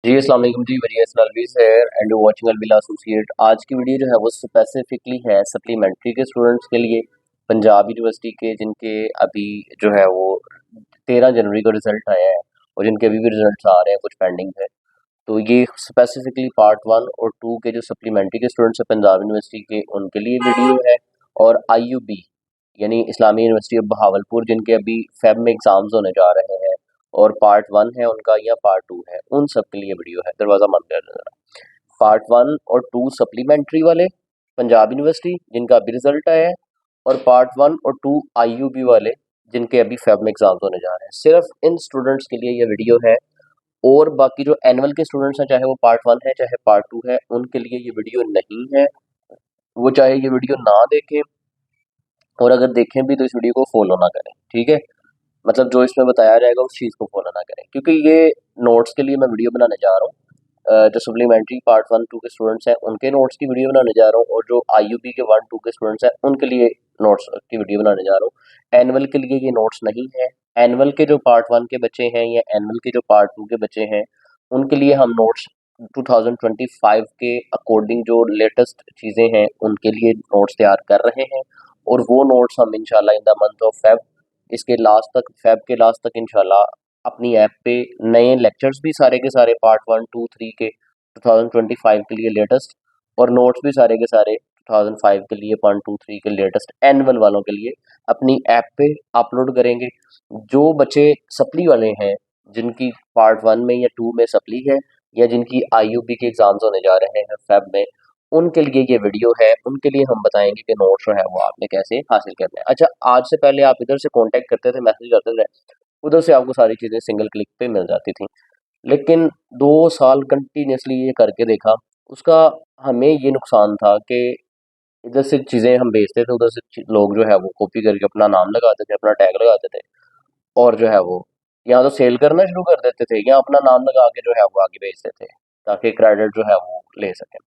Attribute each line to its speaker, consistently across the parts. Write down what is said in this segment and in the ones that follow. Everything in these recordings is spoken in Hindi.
Speaker 1: जी अस्सलाम वालेकुम जी, वरीस अलवीज़ है एंड यू वाचिंग अलविला एसोसिएट। आज की वीडियो जो है वो स्पेसिफिकली है सप्लीमेंट्री के स्टूडेंट्स के लिए, पंजाब यूनिवर्सिटी के, जिनके अभी जो है वो 13 जनवरी को रिजल्ट आया है और जिनके अभी भी रिजल्ट्स आ रहे हैं, कुछ पेंडिंग है। तो ये स्पेसिफिकली पार्ट 1 और 2 के जो सप्लीमेंट्री के स्टूडेंट्स हैं पंजाब यूनिवर्सिटी के, उनके लिए वीडियो है। और IUB यानी इस्लामी यूनिवर्सिटी ऑफ बहावलपुर, जिनके अभी फेब में एग्जाम्स होने जा रहे हैं और पार्ट 1 है उनका या पार्ट 2 है, उन सब के लिए वीडियो है। दरवाज़ा बंद कर देना। पार्ट 1 और 2 सप्लीमेंट्री वाले पंजाब यूनिवर्सिटी जिनका अभी रिजल्ट आया है, और पार्ट 1 और 2 IUB वाले जिनके अभी फेब में एग्जाम्स होने जा रहे हैं। सिर्फ इन स्टूडेंट्स के लिए ये वीडियो है। और बाकी जो एनुअल के स्टूडेंट्स हैं, चाहे वो पार्ट 1 है चाहे पार्ट 2 है, उनके लिए ये वीडियो नहीं है। वो चाहे ये वीडियो ना देखें, और अगर देखें भी तो इस वीडियो को फॉलो ना करें, ठीक है। मतलब जो इसमें बताया जाएगा उस चीज़ को फॉलो ना करें, क्योंकि ये नोट्स के लिए मैं वीडियो बनाने जा रहा हूँ। जो सप्लीमेंट्री पार्ट 1 2 के स्टूडेंट्स हैं उनके नोट्स की वीडियो बनाने जा रहा हूँ, और जो IUB के 1 2 के स्टूडेंट्स हैं उनके लिए नोट्स की वीडियो बनाने जा रहा हूँ। एनुअल के लिए ये नोट्स नहीं है। एनुअल के जो पार्ट 1 के बच्चे हैं या एनुअल के जो पार्ट 2 के बच्चे हैं, उनके लिए हम नोट्स 2025 के अकॉर्डिंग जो लेटेस्ट चीज़ें हैं उनके लिए नोट्स तैयार कर रहे हैं। और वो नोट्स हम इंशाल्लाह in the month of Feb, इसके लास्ट तक, फेब के लास्ट तक इंशाल्लाह अपनी ऐप पे नए लेक्चर्स भी सारे के सारे पार्ट 1 2 3 के 2025 के लिए लेटेस्ट, और नोट्स भी सारे के सारे 2005 के लिए 1 2 3 के लेटेस्ट एनुअल वालों के लिए अपनी ऐप पे अपलोड करेंगे। जो बच्चे सप्ली वाले हैं, जिनकी पार्ट 1 में या 2 में सप्ली है, या जिनकी IUB के एग्जाम्स होने जा रहे हैं फेब में, उनके लिए ये वीडियो है। उनके लिए हम बताएंगे कि नोट्स जो है वो आपने कैसे हासिल करने हैं। अच्छा, आज से पहले आप इधर से कांटेक्ट करते थे, मैसेज करते थे, उधर से आपको सारी चीज़ें सिंगल क्लिक पे मिल जाती थी। लेकिन 2 साल कंटिन्यूसली ये करके देखा, उसका हमें ये नुकसान था कि इधर से चीज़ें हम भेजते थे, उधर से लोग जो है वो कॉपी करके अपना नाम लगाते थे, अपना टैग लगाते थे, और जो है वो या तो सेल करना शुरू कर देते थे या अपना नाम लगा के जो है वो आगे भेजते थे, ताकि क्रेडिट जो है वो ले सकें।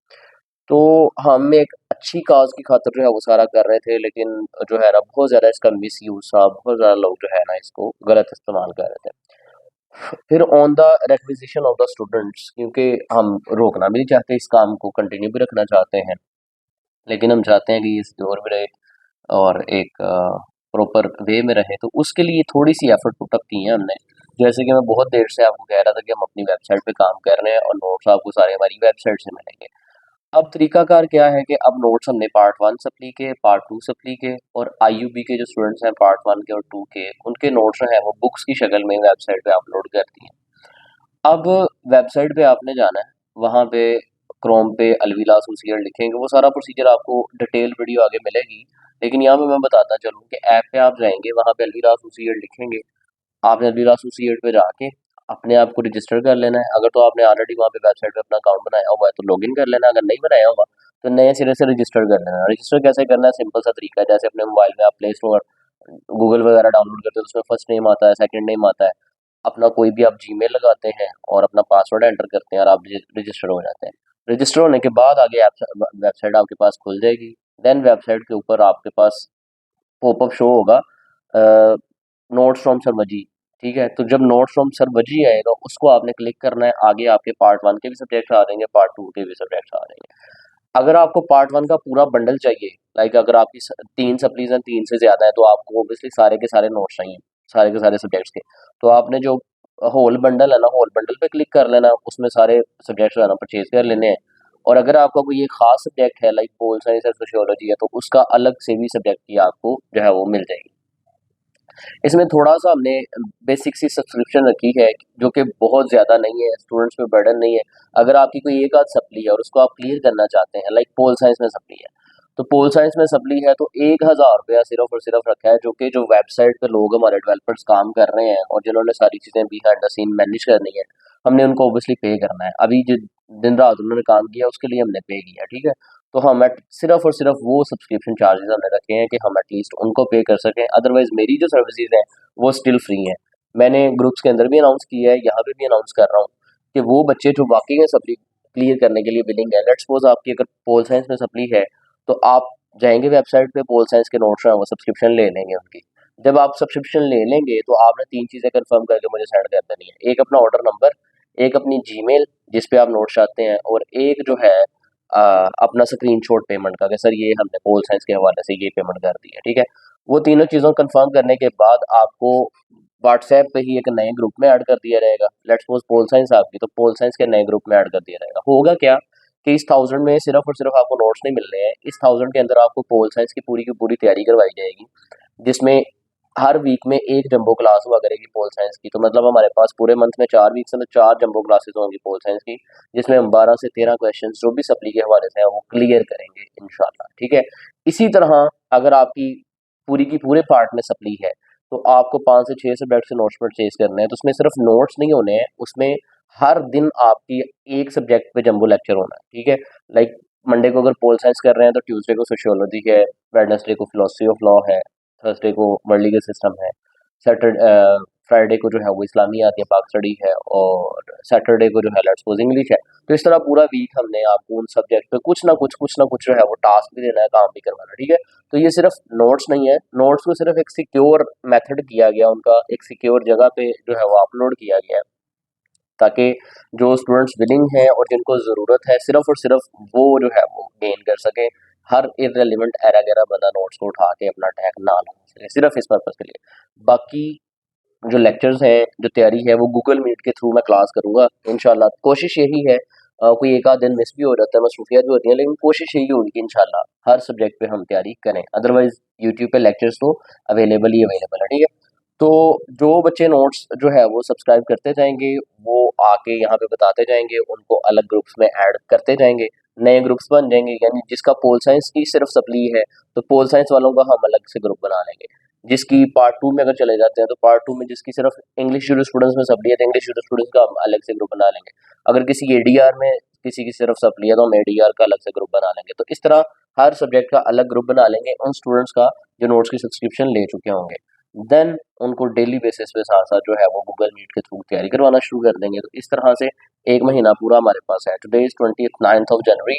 Speaker 1: तो हम एक अच्छी काज की खातिर जो है वो सारा कर रहे थे, लेकिन जो है ना बहुत ज़्यादा इसका मिस यूज़ था, बहुत ज़्यादा लोग जो है ना इसको गलत इस्तेमाल कर रहे थे। फिर on the requisition of the students, क्योंकि हम रोकना भी नहीं चाहते, इस काम को कंटिन्यू भी रखना चाहते हैं, लेकिन हम चाहते हैं कि ये सिक्योर भी रहे और एक प्रॉपर वे में रहे। तो उसके लिए थोड़ी सी एफर्ट पुटअप की है हमने। जैसे कि मैं बहुत देर से आपको कह रहा था कि हम अपनी वेबसाइट पे काम कर रहे हैं और नोट्स आपको सारे हमारी वेबसाइट से मिलेंगे। अब तरीकाकार क्या है कि अब नोट्स हमने पार्ट 1 सप्ली के, पार्ट 2 सप्ली के, और IUB के जो स्टूडेंट्स हैं पार्ट 1 के और 2 के, उनके नोट्स जो हैं वो बुक्स की शक्ल में वेबसाइट पे अपलोड कर दिए। अब वेबसाइट पे आपने जाना है, वहाँ पे क्रोम पे अलविला एसोसिएट लिखेंगे, वो सारा प्रोसीजर आपको डिटेल वीडियो आगे मिलेगी। लेकिन यहाँ पे मैं बताता चलूँ कि ऐप पे आप जाएंगे, वहाँ पे अलविला एसोसिएट लिखेंगे, आपने अलविला एसोसिएट पे जाके अपने आप को रजिस्टर कर लेना है। अगर तो आपने ऑलरेडी वहाँ पे वेबसाइट पे अपना अकाउंट बनाया हुआ है तो लॉगिन कर लेना, अगर नहीं बनाया हुआ तो नए सिरे से रजिस्टर कर लेना। रजिस्टर कैसे करना है, सिंपल सा तरीका है। जैसे अपने मोबाइल में आप प्ले स्टोर, गूगल वगैरह डाउनलोड करते हो तो उसमें फर्स्ट नेम आता है, सेकंड नेम आता है, अपना कोई भी आप जीमेल लगाते हैं और अपना पासवर्ड एंटर करते हैं और आप रजिस्टर हो जाते हैं। रजिस्टर होने के बाद आगे वेबसाइट आपके पास खुल जाएगी। देन वेबसाइट के ऊपर आपके पास पॉपअप शो होगा, नोट्स फ्रॉम सरवजी। ठीक है, तो जब नोट्स फ्रॉम सरवजी आएगा उसको आपने क्लिक करना है। आगे आपके पार्ट 1 के भी सब्जेक्ट आ जाएंगे, पार्ट 2 के भी सब्जेक्ट आ जाएंगे। अगर आपको पार्ट 1 का पूरा बंडल चाहिए, लाइक अगर आपकी 3 सप्लीज हैं, 3 से ज़्यादा है, तो आपको ऑब्वियसली सारे के सारे नोट्स चाहिए, सारे के सारे सब्जेक्ट्स के। तो आपने जो होल बंडल है ना, होल बंडल पे क्लिक कर लेना, उसमें सारे सब्जेक्ट्स है ना परचेज कर लेने हैं। और अगर आपका कोई एक खास सब्जेक्ट है, लाइक पोल साइंस या सोशियोलॉजी है, तो उसका अलग से भी सब्जेक्ट की आपको जो है वो मिल जाएगी। इसमें थोड़ा-सा हमने बेसिक सी सब्सक्रिप्शन रखी है, जो कि बहुत ज़्यादा नहीं है, स्टूडेंट्स पे बर्डन नहीं है। अगर आपकी कोई एक आध सप्ली है और उसको आप क्लियर करना चाहते हैं, लाइक पोल साइंस में सप्ली है, तो पोल साइंस में सप्ली है तो 1000 रुपया सिर्फ और सिर्फ रखा है, जो कि जो वेबसाइट पे लोग हमारे डेवलपर्स काम कर रहे हैं और जिन्होंने सारी चीज़ें बिहाइंड द सीन मैनेज करनी है, हमने उनको ऑब्वियसली पे करना है। अभी जो दिन रात उन्होंने काम किया उसके लिए हमने पे किया, ठीक है? तो हम सिर्फ और सिर्फ वो सब्सक्रिप्शन चार्जेस हमने रखे हैं कि हम एटलीस्ट उनको पे कर सकें। अदरवाइज मेरी जो सर्विसेज हैं वो स्टिल फ्री हैं। मैंने ग्रुप्स के अंदर भी अनाउंस किया है, यहाँ पे भी अनाउंस कर रहा हूँ कि वो बच्चे जो वाकई में सप्ली क्लियर करने के लिए बिलिंग है, लेट्स सपोज आपकी अगर पोल साइंस में सप्ली है, तो आप जाएंगे वेबसाइट पे, पोल साइंस के नोट्स हैं वो सब्सक्रिप्शन ले लेंगे उनकी। जब आप सब्सक्रिप्शन ले लेंगे तो आपने 3 चीज़ें कंफर्म करके मुझे सेंड कर देनी है। एक अपना ऑर्डर नंबर, एक अपनी जीमेल जिस पे आप नोट्स चाहते हैं, और एक जो है अपना स्क्रीनशॉट पेमेंट का कि सर ये हमने पोल साइंस के हवाले से ये पेमेंट कर दी है, ठीक है। वो तीनों चीज़ों को कंफर्म करने के बाद आपको व्हाट्सएप पे ही एक नए ग्रुप में ऐड कर दिया जाएगा। लेट्स सपोज पोल साइंस आपकी, तो पोल साइंस के नए ग्रुप में ऐड कर दिया जाएगा। होगा क्या कि इस 1000 में सिर्फ और सिर्फ आपको नोट्स नहीं मिलने हैं, इस 1000 के अंदर आपको पोल साइंस की पूरी तैयारी करवाई जाएगी, जिसमें हर वीक में एक जंबो क्लास हुआ करेगी पोल साइंस की। तो मतलब हमारे पास पूरे मंथ में 4 वीक्स में 4 जंबो क्लासेस होंगी पोल साइंस की, जिसमें हम 12 से 13 क्वेश्चन जो भी सप्ली के हवाले से हैं वो क्लियर करेंगे इंशाल्लाह, ठीक है। इसी तरह अगर आपकी पूरी की पूरे पार्ट में सप्ली है, तो आपको 5 से 6 सब्जेक्ट से नोट्स परचेज करने हैं। तो उसमें सिर्फ नोट्स नहीं होने हैं, उसमें हर दिन आपकी एक सब्जेक्ट पे जंबो लेक्चर होना है, ठीक है। लाइक मंडे को अगर पोल साइंस कर रहे हैं तो ट्यूसडे को सोशियोलॉजी है, वेडनेसडे को फिलोसफी ऑफ लॉ है, थर्सडे को वर्ल्ड लीगल सिस्टम है, सैटरडे फ्राइडे को जो है वो इस्लामियात या पाक स्टडी है, और सैटरडे को जो है लेट्स सपोज इंग्लिश है। तो इस तरह पूरा वीक हमने आपको उन सब्जेक्ट पे कुछ ना कुछ जो है वो टास्क भी देना है, काम भी करवाना है, ठीक है। तो ये सिर्फ नोट्स नहीं है, नोट्स को सिर्फ एक सिक्योर मेथड किया गया, उनका एक सिक्योर जगह पे जो है वो अपलोड किया गया है, ताकि जो स्टूडेंट्स विलिंग हैं और जिनको ज़रूरत है सिर्फ और सिर्फ वो जो है वो गेन कर सकें। हर इररेलेवेंट एरा गैरा बंदा नोट्स को उठा के अपना टैग ना लगा सके, सिर्फ इस पर्पज़ के लिए। बाकी जो लेक्चर्स हैं, जो तैयारी है, वो गूगल मीट के थ्रू मैं क्लास करूँगा इंशाल्लाह। कोशिश यही है, कोई एक आध दिन मिस भी हो जाता है, मसरूफियत भी होती है, लेकिन कोशिश यही होगी कि इंशाल्लाह हर सब्जेक्ट पे हम तैयारी करें। अदरवाइज़ यूट्यूब पे लेक्चर्स तो अवेलेबल है, ठीक है। तो जो बच्चे नोट्स जो है वो सब्सक्राइब करते जाएंगे, वो आके यहाँ पे बताते जाएंगे, उनको अलग ग्रुप्स में ऐड करते जाएंगे, नए ग्रुप्स बन जाएंगे। यानी जिसका पोल साइंस की सिर्फ सप्ली है, तो पोल साइंस वालों का हम अलग से ग्रुप बना लेंगे। जिसकी पार्ट 2 में अगर चले जाते हैं, तो पार्ट 2 में जिसकी सिर्फ इंग्लिश स्टूडेंट्स में सप्ली है, तो इंग्लिश स्टूडेंट्स का हम अलग से ग्रुप बना लेंगे। अगर किसी एडीआर में किसी की सिर्फ सप्ली है, तो हम एडीआर का अलग से ग्रुप बना लेंगे। तो इस तरह हर सब्जेक्ट का अलग ग्रुप बना लेंगे उन स्टूडेंट्स का जो नोट्स की सब्सक्रिप्शन ले चुके होंगे। देन उनको डेली बेसिस पे साथ-साथ जो है वो गूगल मीट के थ्रू तैयारी करवाना शुरू कर देंगे। तो इस तरह से 1 महीना पूरा हमारे पास है। Today is 20th 9th of January,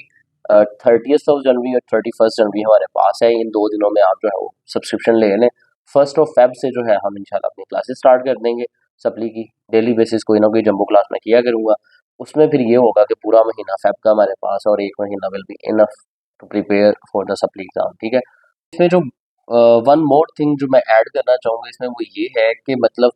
Speaker 1: 30th of January और 31st जनवरी हमारे पास है। इन 2 दिनों में आप जो है वो सब्सक्रिप्शन ले लें। 1st ऑफ फ़ेब से जो है हम इंशाल्लाह अपनी क्लासेस स्टार्ट कर देंगे सप्ली की। डेली बेसिस कोई ना कोई जंबो क्लास मैं किया करूँगा। उसमें फिर ये होगा कि पूरा महीना फ़ेब का हमारे पास है, और 1 महीना will be enough to prepare for the supply exam, ठीक है। इसमें जो वन मोर थिंग जो मैं ऐड करना चाहूँगा इसमें, वो ये है कि मतलब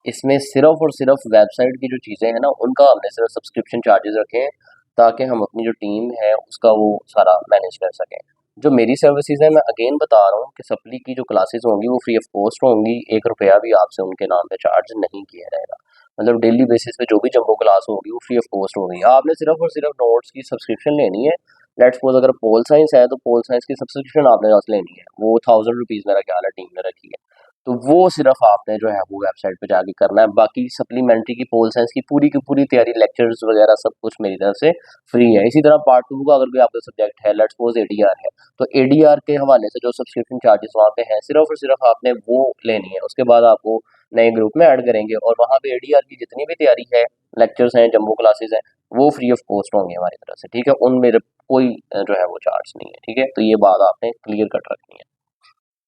Speaker 1: इसमें सिर्फ़ और सिर्फ़ वेबसाइट की जो चीज़ें हैं ना, उनका हमने सिर्फ़ सब्सक्रिप्शन चार्जेज़ रखे हैं, ताकि हम अपनी जो टीम है उसका वो सारा मैनेज कर सकें। जो मेरी सर्विसेज़ हैं, मैं अगेन बता रहा हूँ कि सप्ली की जो क्लासेस होंगी वो फ्री ऑफ कॉस्ट होंगी, 1 रुपया भी आपसे उनके नाम पे चार्ज नहीं किया जाएगा। मतलब डेली बेसिस पे जो भी जंबो क्लास होगी वो फ्री ऑफ कॉस्ट होगी। आपने सिर्फ़ और सिर्फ़ नोट्स की सब्सक्रिप्शन लेनी है। लेट्स सपोज अगर पोल साइंस है, तो पोल साइंस की सब्सक्रिप्शन आपने यहाँ से लेनी है, वो 1000 रुपीज़ मेरा ख्याल है टीम ने रखी है। तो वो सिर्फ आपने जो है वो वेबसाइट पे जाके करना है। बाकी सप्लीमेंट्री की पोल साइंस की पूरी तैयारी, लेक्चर्स वगैरह सब कुछ मेरी तरफ से फ्री है। इसी तरह पार्ट 2 का अगर कोई आपका सब्जेक्ट है, लेट्स सपोज एडीआर है, तो एडीआर के हवाले से जो सब्सक्रिप्शन चार्जेस वहाँ पे हैं, सिर्फ और सिर्फ आपने वो लेनी है। उसके बाद आपको नए ग्रुप में ऐड करेंगे, और वहाँ पे एडीआर की जितनी भी तैयारी है, लेक्चर्स हैं, जम्बो क्लासेस हैं, वो फ्री ऑफ कॉस्ट होंगे हमारी तरफ से, ठीक है। उनमें कोई जो है वो चार्ज नहीं है, ठीक है। तो ये बात आपने क्लियर कट रखनी है।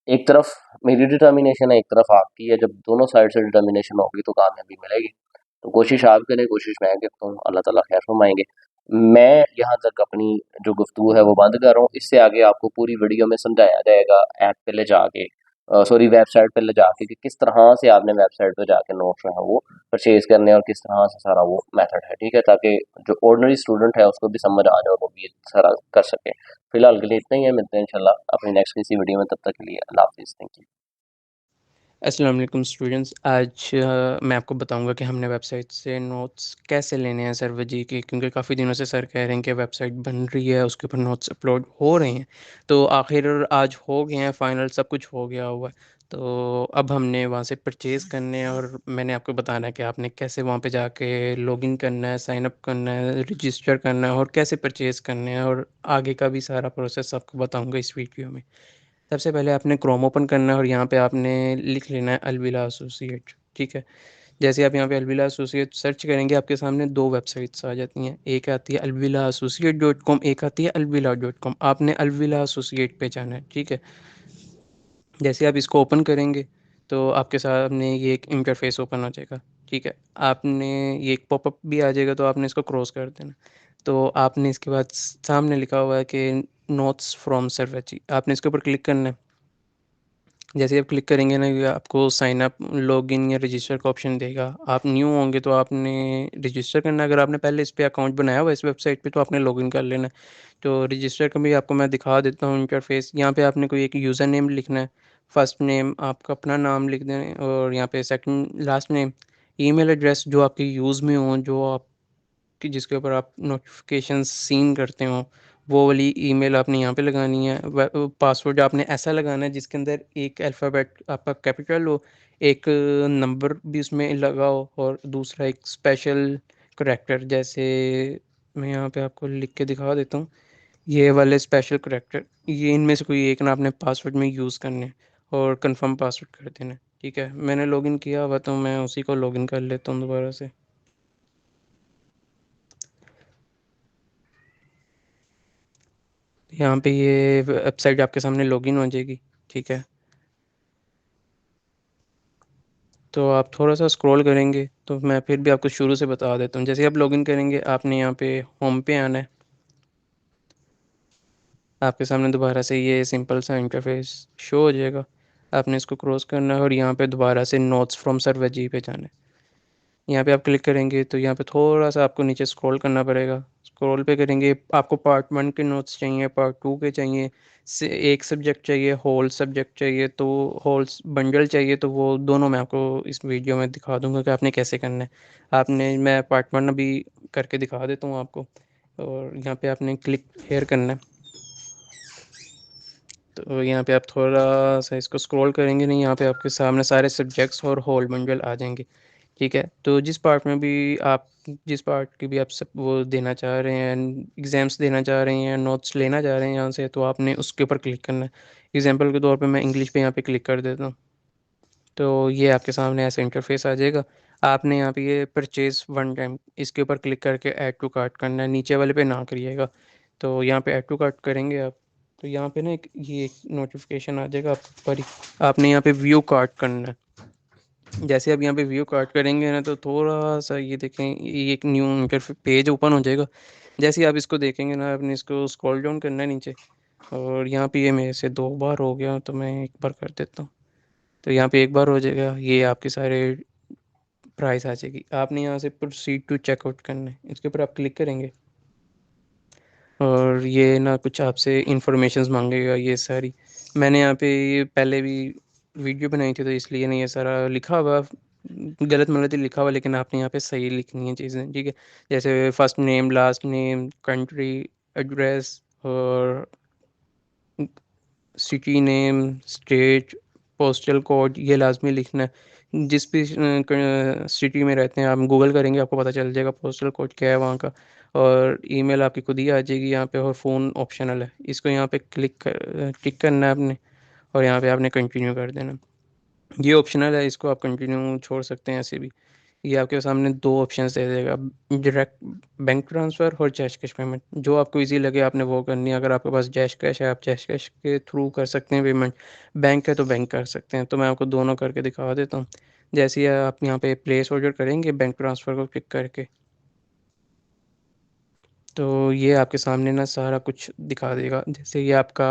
Speaker 1: एक तरफ मेरी डिटर्मिनेशन है, एक तरफ आपकी है। जब दोनों साइड से डिटर्मिनेशन होगी तो कामयाबी मिलेगी। तो कोशिश आप करें, कोशिश मैं करता हूँ, अल्लाह ताला खैर फरमाएंगे। मैं यहाँ तक अपनी जो गुफ्तगू है वो बंद कर रहा हूँ। इससे आगे आपको पूरी वीडियो में समझाया जाएगा ऐप पे ले जाके, सॉरी वेबसाइट पे ले जाके, कि किस तरह से आपने वेबसाइट पे जाके नोट्स जो है वो परचेज करने हैं, और किस तरह से सारा वो मेथड है, ठीक है, ताकि जो ऑर्डिनरी स्टूडेंट है उसको भी समझ आ जाए और वो भी ये सारा कर सके। फिलहाल के लिए इतना ही है, मिलते हैं इंशाल्लाह अपनी नेक्स्ट किसी वीडियो में, तब तक के लिए अल्लाह हाफिज़, थैंक यू।
Speaker 2: अस्सलाम वालेकुम स्टूडेंट्स। आज मैं आपको बताऊंगा कि हमने वेबसाइट से नोट्स कैसे लेने हैं सर्वर जी के, क्योंकि काफ़ी दिनों से सर कह रहे हैं कि वेबसाइट बन रही है, उसके ऊपर नोट्स अपलोड हो रहे हैं। तो आखिर आज हो गए हैं, फाइनल सब कुछ हो गया हुआ है। तो अब हमने वहाँ से परचेज़ करने हैं, और मैंने आपको बताना है कि आपने कैसे वहाँ पे जाके लॉगिन करना है, साइन अप करना है, रजिस्टर करना है, और कैसे परचेज़ करने हैं, और आगे का भी सारा प्रोसेस आपको बताऊँगा इस वीडियो में। सबसे पहले आपने क्रोम ओपन करना है, और यहाँ पे आपने लिख लेना है अलविदा एसोसिएट, ठीक है। जैसे आप यहाँ पे अलविदा एसोसिएट सर्च करेंगे, आपके सामने दो वेबसाइट्स आ जाती हैं। एक आती है अलविदा एसोसिएट डॉट कॉम, एक आती है अलविदा डॉट कॉम। आपने अलविदा एसोसिएट पे जाना है, ठीक है। जैसे आप इसको ओपन करेंगे तो आपके सामने ये एक इंटरफेस ओपन हो जाएगा, ठीक है। आपने ये एक पॉपअप भी आ जाएगा, तो आपने इसको क्रॉस कर देना। तो आपने इसके बाद सामने लिखा हुआ है कि नोट्स फ्रॉम सर्वजी, आपने इसके ऊपर क्लिक करना है। जैसे आप क्लिक करेंगे ना, ये आपको साइन अप, लॉगिन या रजिस्टर का ऑप्शन देगा। आप न्यू होंगे तो आपने रजिस्टर करना है। अगर आपने पहले इस पे अकाउंट बनाया हुआ है इस वेबसाइट पे, तो आपने लॉगिन कर लेना है। तो रजिस्टर का भी आपको मैं दिखा देता हूँ इंटरफेस। यहाँ पे आपने कोई एक यूज़र नेम लिखना है। फर्स्ट नेम आपका अपना नाम लिख दें, और यहाँ पे second last name, email address जो आपके यूज़ में हो, जो आप कि जिसके ऊपर आप नोटिफिकेशन सीन करते हो, वो वाली ईमेल आपने यहाँ पे लगानी है। पासवर्ड आपने ऐसा लगाना है जिसके अंदर एक अल्फ़ाबेट आपका कैपिटल हो, एक नंबर भी उसमें लगा हो, और दूसरा एक स्पेशल करैक्टर। जैसे मैं यहाँ पे आपको लिख के दिखा देता हूँ, ये वाले स्पेशल करैक्टर, ये इनमें से कोई एक ना आपने पासवर्ड में यूज़ करने हैं, और कंफर्म पासवर्ड कर देना है। ठीक है, मैंने लॉगिन किया हुआ तो मैं उसी को लॉगिन कर लेता हूँ दोबारा से। यहाँ पे ये वेबसाइट आपके सामने लॉगिन हो जाएगी। ठीक है, तो आप थोड़ा सा स्क्रॉल करेंगे तो मैं फिर भी आपको शुरू से बता देता हूँ। जैसे आप लॉगिन करेंगे, आपने यहाँ पे होम पे आना है। आपके सामने दोबारा से ये सिंपल सा इंटरफेस शो हो जाएगा। आपने इसको क्रॉस करना है और यहाँ पे दोबारा से नोट्स फ्रॉम सर्वजी पे जाना है। यहाँ पे आप क्लिक करेंगे तो यहाँ पे थोड़ा सा आपको नीचे स्क्रॉल करना पड़ेगा। स्क्रॉल पे करेंगे, आपको पार्ट वन के नोट्स चाहिए, पार्ट टू के चाहिए, से एक सब्जेक्ट चाहिए, होल सब्जेक्ट चाहिए, तो होल बंडल चाहिए, तो वो दोनों मैं आपको इस वीडियो में दिखा दूंगा कि आपने कैसे करना है। आपने मैं पार्ट वन अभी करके दिखा देता हूँ आपको। और यहाँ पे आपने क्लिक हेयर करना है। तो यहाँ पे आप थोड़ा सा इसको स्क्रॉल करेंगे नहीं, यहाँ पे आपके सामने सारे सब्जेक्ट्स और होल बंडल आ जाएंगे। ठीक है, तो जिस पार्ट में भी आप, जिस पार्ट की भी आप सब वो देना चाह रहे हैं, एग्ज़ाम्स देना चाह रहे हैं, नोट्स लेना चाह रहे हैं यहाँ से, तो आपने उसके ऊपर क्लिक करना है। एग्जांपल के तौर पे मैं इंग्लिश पे यहाँ पे क्लिक कर देता हूँ। तो ये आपके सामने ऐसा इंटरफेस आ जाएगा। आपने यहाँ पे ये परचेज वन टाइम, इसके ऊपर क्लिक करके ऐड टू कार्ट करना है, नीचे वाले पे ना करिएगा। तो यहाँ पे ऐड टू कार्ट करेंगे आप, तो यहाँ पे ना एक ये नोटिफिकेशन आ जाएगा आपके ऊपर ही। आपने यहाँ पे व्यू कार्ट करना है। जैसे आप यहाँ पे व्यू कार्ट करेंगे ना, तो थोड़ा सा ये देखें, ये एक न्यू इंटरफेस पेज ओपन हो जाएगा। जैसे ही आप इसको देखेंगे ना, आपने इसको स्क्रॉल डाउन करना है नीचे। और यहाँ पे ये मेरे से दो बार हो गया, तो मैं एक बार कर देता हूँ। तो यहाँ पे एक बार हो जाएगा, ये आपके सारे प्राइस आ जाएगी। आपने यहाँ से प्रोसीड टू चेकआउट करना है, इसके ऊपर आप क्लिक करेंगे। और ये ना कुछ आपसे इंफॉर्मेशंस मांगेगा ये सारी। मैंने यहाँ पे ये पहले भी वीडियो बनाई थी, तो इसलिए ना ये सारा लिखा हुआ, गलत मलत ही लिखा हुआ, लेकिन आपने यहाँ पे सही लिखनी है चीज़ें। ठीक है, जैसे first name, last name, country, address, और city name, state, postal code, ये लाजमी लिखना है। जिस भी सिटी में रहते हैं, आप गूगल करेंगे आपको पता चल जाएगा पोस्टल कोड क्या है वहाँ का। और ईमेल आपकी खुद ही आ जाएगी यहाँ पे, और फ़ोन ऑप्शनल है। इसको यहाँ पे टिक करना है आपने, और यहाँ पे आपने कंटिन्यू कर देना। ये ऑप्शनल है, इसको आप कंटिन्यू छोड़ सकते हैं ऐसे भी। ये आपके सामने दो ऑप्शंस दे देगा, डायरेक्ट बैंक ट्रांसफ़र और जैश कैश पेमेंट। जो आपको इजी लगे आपने वो करनी है। अगर आपके पास जैश कैश है, आप जैश कैश के थ्रू कर सकते हैं पेमेंट। बैंक है तो बैंक कर सकते हैं। तो मैं आपको दोनों करके दिखा देता हूँ। जैसे ही आप यहाँ पे प्लेस ऑर्डर करेंगे बैंक ट्रांसफ़र को क्लिक करके, तो ये आपके सामने ना सारा कुछ दिखा देगा। जैसे ये आपका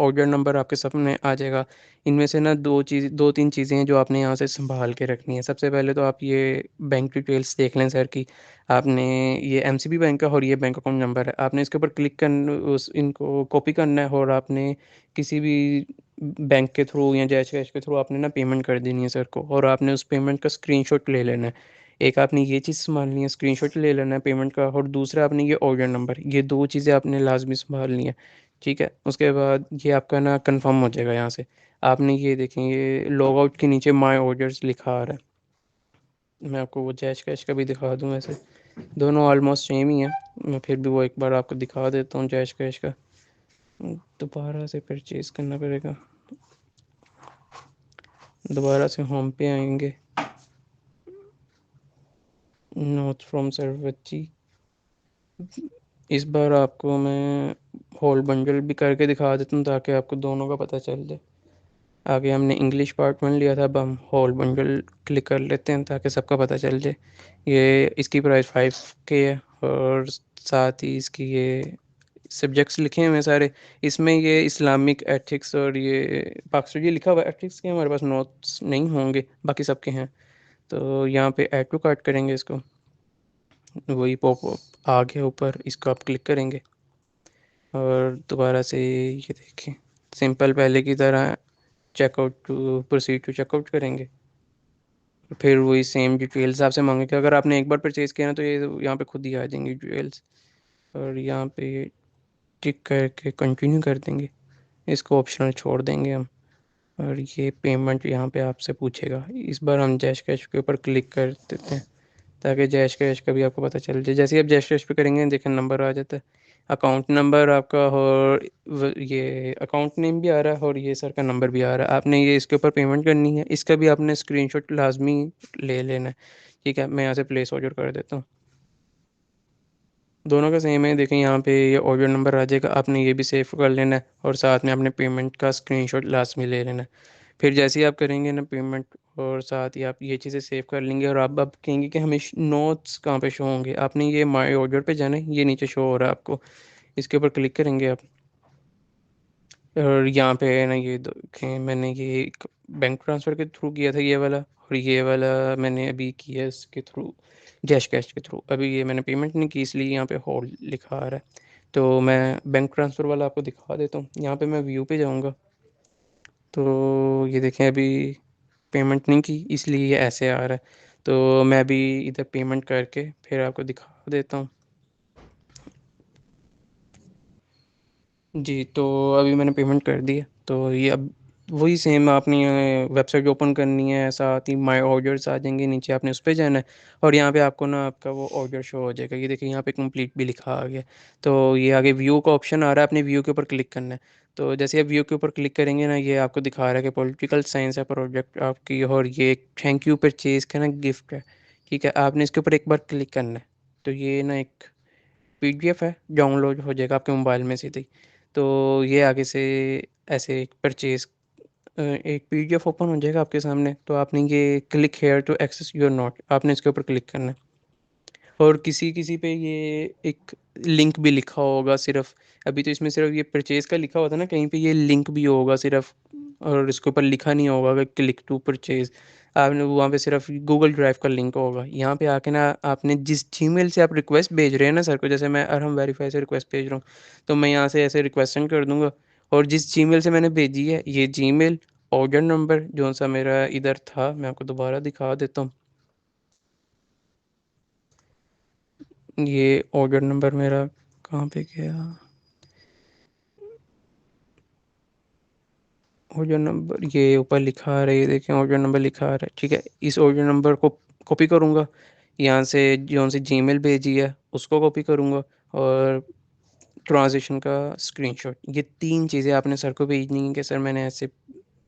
Speaker 2: ऑर्डर नंबर आपके सामने आ जाएगा। इनमें से ना दो तीन चीज़ें हैं जो आपने यहाँ से संभाल के रखनी है। सबसे पहले तो आप ये बैंक डिटेल्स देख लें सर की। आपने ये एमसीबी बैंक है और ये बैंक अकाउंट नंबर है। आपने इसके ऊपर क्लिक कर उस इनको कॉपी करना है, और आपने किसी भी बैंक के थ्रू या जैश कैश के थ्रू आपने ना पेमेंट कर देनी है सर को, और आपने उस पेमेंट का स्क्रीनशॉट ले लेना है। एक आपने ये चीज़ संभालनी है, स्क्रीनशॉट ले लेना है पेमेंट का, और दूसरा आपने ये ऑर्डर नंबर, ये दो चीज़ें आपने लाजमी संभालनी है। ठीक है, उसके बाद ये आपका ना कंफर्म हो जाएगा यहाँ से। आपने ये देखें, ये लॉग आउट के नीचे माय ऑर्डर्स लिखा आ रहा है। मैं आपको वो जैश कैश का भी दिखा दूँ वैसे, दोनों ऑलमोस्ट सेम ही है। मैं फिर भी वो एक बार आपको दिखा देता हूँ जैश कैश का। दोबारा से परचेज़ करना पड़ेगा। दोबारा से होम पे आएंगे, नोट्स फ्रॉम सर्वची। इस बार आपको मैं होल बंडल भी करके दिखा देता हूँ ताकि आपको दोनों का पता चल जाए। आगे हमने इंग्लिश पार्ट 1 लिया था, अब हम होल बंडल क्लिक कर लेते हैं ताकि सबका पता चल जाए। ये इसकी प्राइस 5K है, और साथ ही इसकी ये सब्जेक्ट्स लिखे हुए हैं सारे। इसमें ये इस्लामिक एथिक्स और ये पाकिस्तान ये लिखा हुआ है। एथिक्स के हमारे पास नोट्स नहीं होंगे, बाकी सबके हैं। तो यहाँ पे ऐड टू कार्ट करेंगे इसको, वही पॉप अप आगे ऊपर इसको आप क्लिक करेंगे, और दोबारा से ये देखें सिंपल पहले की तरह checkout to proceed to checkout करेंगे। फिर वही सेम डिटेल्स आपसे मांगेगा। अगर आपने एक बार परचेज़ किया ना तो ये यहाँ पे खुद ही आ जाएंगी डिटेल्स, और यहाँ पे टिक करके कंटिन्यू कर देंगे। इसको ऑप्शनल छोड़ देंगे हम, और ये पेमेंट यहाँ पे आपसे पूछेगा। इस बार हम जैश कैश के ऊपर क्लिक कर देते हैं ताकि जैश कैश का भी आपको पता चल जाए। जैसे ही आप जैश कैश पे करेंगे देखें नंबर आ जाता है, अकाउंट नंबर आपका, और ये अकाउंट नेम भी आ रहा है, और ये सर का नंबर भी आ रहा है। आपने ये इसके ऊपर पेमेंट करनी है, इसका भी आपने स्क्रीनशॉट लाजमी ले लेना है। ठीक है, मैं यहाँ से प्लेस ऑर्डर कर देता हूँ। दोनों का सेम है, देखें यहाँ पे ये ऑर्डर नंबर आ जाएगा, आपने ये भी सेव कर लेना है, और साथ में आपने पेमेंट का स्क्रीनशॉट लास्ट में ले लेना है। फिर जैसे ही आप करेंगे ना पेमेंट, और साथ ही आप ये चीज़ें सेव कर लेंगे, और आप अब कहेंगे कि हमें नोट्स कहाँ पे शो होंगे, आपने ये माई ऑर्डर पे जाना है, ये नीचे शो हो रहा है आपको, इसके ऊपर क्लिक करेंगे आप। और यहाँ पे है ना ये देखें, मैंने ये एक बैंक ट्रांसफ़र के थ्रू किया था ये वाला, और ये वाला मैंने अभी किया इसके थ्रू, जैश कैश के थ्रू। अभी ये मैंने पेमेंट नहीं की इसलिए यहाँ पे होल्ड लिखा आ रहा है। तो मैं बैंक ट्रांसफ़र वाला आपको दिखा देता हूँ। यहाँ पे मैं व्यू पे जाऊँगा, तो ये देखें अभी पेमेंट नहीं की इसलिए ये ऐसे आ रहा है। तो मैं अभी इधर पेमेंट करके फिर आपको दिखा देता हूँ। जी, तो अभी मैंने पेमेंट कर दी है, तो ये अब वही सेम आपने वेबसाइट ओपन करनी है, साथ ही माय ऑर्डर्स आ जाएंगे, नीचे आपने उस पे जाना है, और यहाँ पे आपको ना आपका वो ऑर्डर शो हो जाएगा। ये देखिए यहाँ पे कंप्लीट भी लिखा आ गया। तो ये आगे व्यू का ऑप्शन आ रहा है, अपने व्यू के ऊपर क्लिक करना है। तो जैसे आप व्यू के ऊपर क्लिक करेंगे ना, ये आपको दिखा रहा है कि पॉलिटिकल साइंस है प्रोजेक्ट आपकी, और ये थैंक यू परचेज का ना गिफ्ट है। ठीक है, आपने इसके ऊपर एक बार क्लिक करना है, तो ये ना एक पीडीएफ है, डाउनलोड हो जाएगा आपके मोबाइल में सीधे ही। तो ये आगे से ऐसे एक परचेज एक पीडीएफ ओपन हो जाएगा आपके सामने, तो आपने ये click here to access your note, आपने इसके ऊपर क्लिक करना है। और किसी किसी पे ये एक लिंक भी लिखा होगा सिर्फ, अभी तो इसमें सिर्फ ये परचेज का लिखा हुआ था ना, कहीं पे ये लिंक भी होगा सिर्फ, और इसके ऊपर लिखा नहीं होगा कि क्लिक टू परचेज। आपने वहाँ पे सिर्फ गूगल ड्राइव का लिंक होगा। यहाँ पे आके ना आपने जिस जीमेल से आप रिक्वेस्ट भेज रहे हैं ना सर को, जैसे मैं अरहम वेरीफाई से रिक्वेस्ट भेज रहा हूँ, तो मैं यहाँ से ऐसे रिक्वेस्ट सेंड कर दूंगा, और जिस जीमेल से मैंने भेजी है ये जीमेल, ऑर्डर नंबर जो सा मेरा इधर था, मैं आपको दोबारा दिखा देता हूँ। ये ऑर्डर नंबर मेरा कहाँ पे गया, ऑर्डर नंबर ये ऊपर लिखा आ रहा है, ये देखें ऑर्डर नंबर लिखा आ रहा है। ठीक है, इस ऑर्डर नंबर को कॉपी करूँगा, यहाँ से जो सी जीमेल भेजी है उसको कॉपी करूँगा, और ट्रांज़ैक्शन का स्क्रीनशॉट, ये 3 चीज़ें आपने सर को भेजनी है कि सर मैंने ऐसे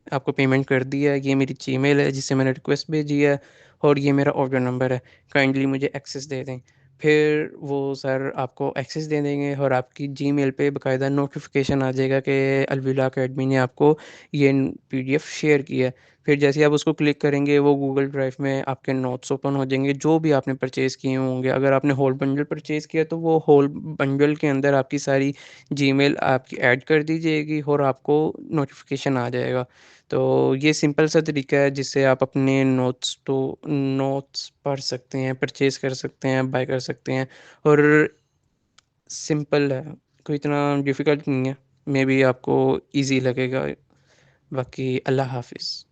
Speaker 2: आपको पेमेंट कर दी है, ये मेरी जीमेल है जिससे मैंने रिक्वेस्ट भेजी है, और ये मेरा ऑर्डर नंबर है, काइंडली मुझे एक्सेस दे दें। फिर वो सर आपको एक्सेस दे देंगे, और आपकी जीमेल पे बाकायदा नोटिफिकेशन आ जाएगा कि अलविदा अकेडमी ने आपको ये पीडीएफ शेयर की है। फिर जैसे ही आप उसको क्लिक करेंगे, वो गूगल ड्राइव में आपके नोट्स ओपन हो जाएंगे जो भी आपने परचेज़ किए होंगे। अगर आपने होल बंडल परचेज़ किया तो वो होल बंडल के अंदर आपकी सारी जीमेल आपकी ऐड कर दी जाएगी, और आपको नोटिफिकेशन आ जाएगा। तो ये सिंपल सा तरीका है जिससे आप अपने नोट्स पढ़ सकते हैं, परचेज़ कर सकते हैं, बाय कर सकते हैं, और सिंपल है, कोई इतना डिफ़िकल्ट नहीं है। मे बी आपको इजी लगेगा। बाकी अल्लाह हाफिज़।